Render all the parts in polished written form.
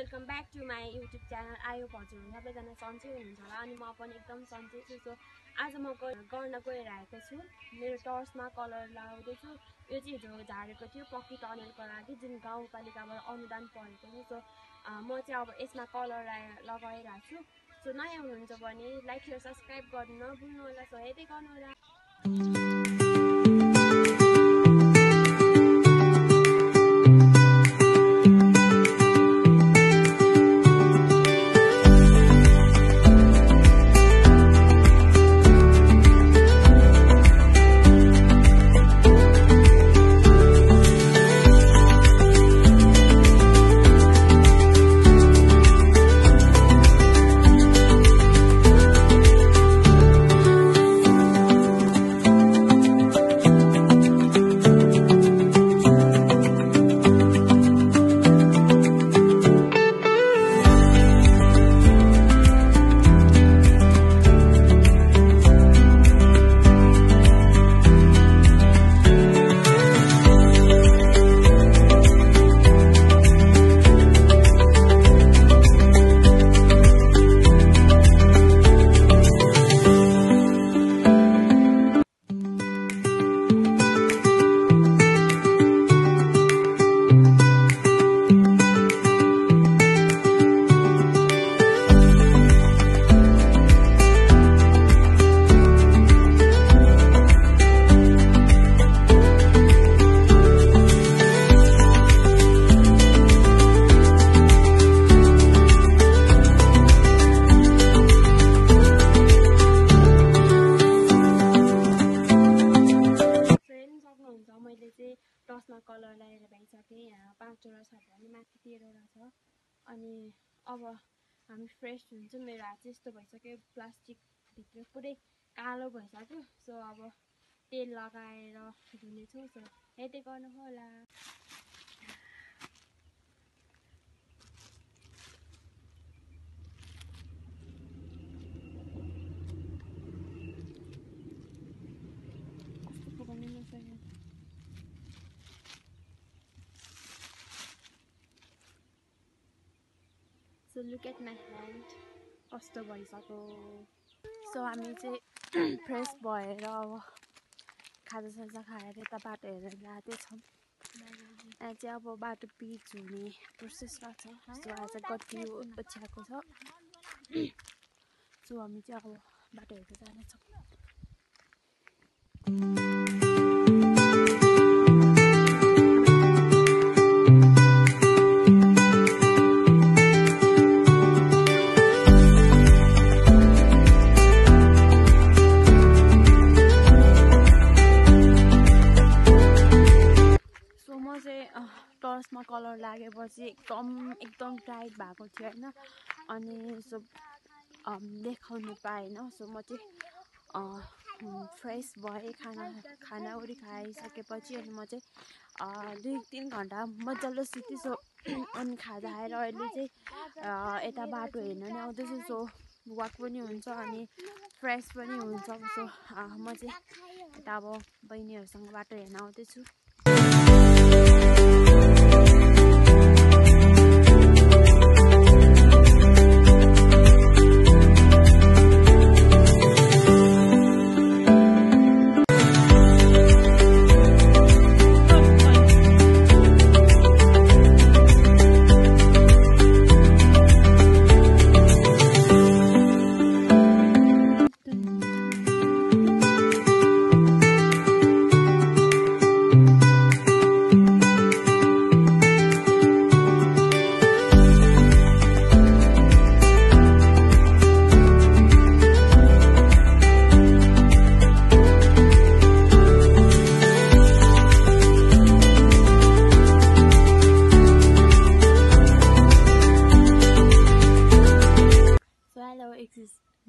Welcome back to my YouTube channel. आयो हजुर सबैजना सन्चै हुनुहुन्छ होला अनि म पनि एकदम सन्चै छु। सो आज म गर्न गइरहेको छु, मेरो टर्चमा कलर लगाउँदैछु। यो चाहिँ हिजो झारेको थियो पक्की टनलको लागि जुन गाउँपालिकाबाट अनुदान परेको थियो। सो म चाहिँ अब यसमा कलर लगाइरहेको छु। सो नयाँ हुनुहुन्छ भने लाइक र सब्सक्राइब गर्नु नभुल्नु होला। सो हेर्दै गर्नु होला। टर्चमा कलर लगाएर भइसकेँ। यहाँ 5 वटा छ भने माथि 13 वटा छ। अनि अब हामी फ्रेस हुन्छौँ। मेरो हात चाहिँ यस्तो भइसक्यो, प्लास्टिकभित्र पुरै कालो भइसक्यो। सो अब तेल लगाएर धुनेछौँ। सो हेर्दै गर्नु होला। So look at my hand. कस्तो भइसक्यो। सो हामी चाहिँ फ्रेस भएर अब खाजासाजा खाएर यता बाटो हेरेर जाँदैछौँ। यहाँ चाहिँ अब बाटो पिच हुने प्रोसेस रहेछ। सो आज कति ओछ्याएको छ। सो हामी चाहिँ अब बाटो हेरेर जानेछौँ। टर्चमा कलर लागेपछि एकदम टाइट भएको थियो होइन। अनि सो देखाउनु पाएन। सो म चाहिँ फ्रेस भएँ। खानावरी खाइसकेपछि अनि म चाहिँ 2-3 घन्टा मजाले सुतेँ। सो अनि खाजा खाएर अहिले चाहिँ यता बाटो हेर्न नै आउँदैछु। सो वाक पनि हुन्छ अनि फ्रेस पनि हुन्छ। सो म चाहिँ यता अब बहिनीहरूसँग बाटो हेर्न आउँदैछु।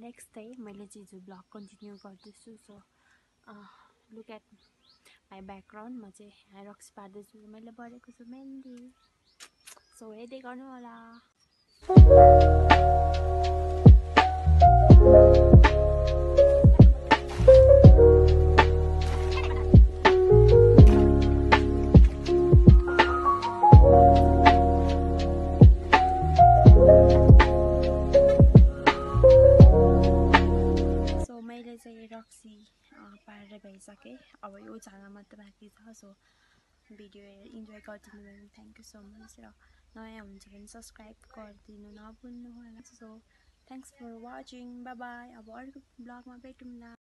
नेक्स्ट डे मैले चाहिँ हिजो ब्लग कन्टिन्यू गर्दैछु। So look at my background. म चाहिँ यहाँ रक्स पार्दैछु। मैले बढेको छु मेहन्दी। सो हेर्दै गर्नु होला। रक्सी पारेर भइसकेँ। अब यो छाना मात्र बाँकी छ। सो भिडियो इन्जोय गरिदिनु भयो भने थ्याङ्क यू सो मच। र नयाँ हुन्छ भने सब्सक्राइब गरिदिनु नभुल्नु होला। So thanks for watching, bye bye. अब अर्को ब्लगमा भेटौँला।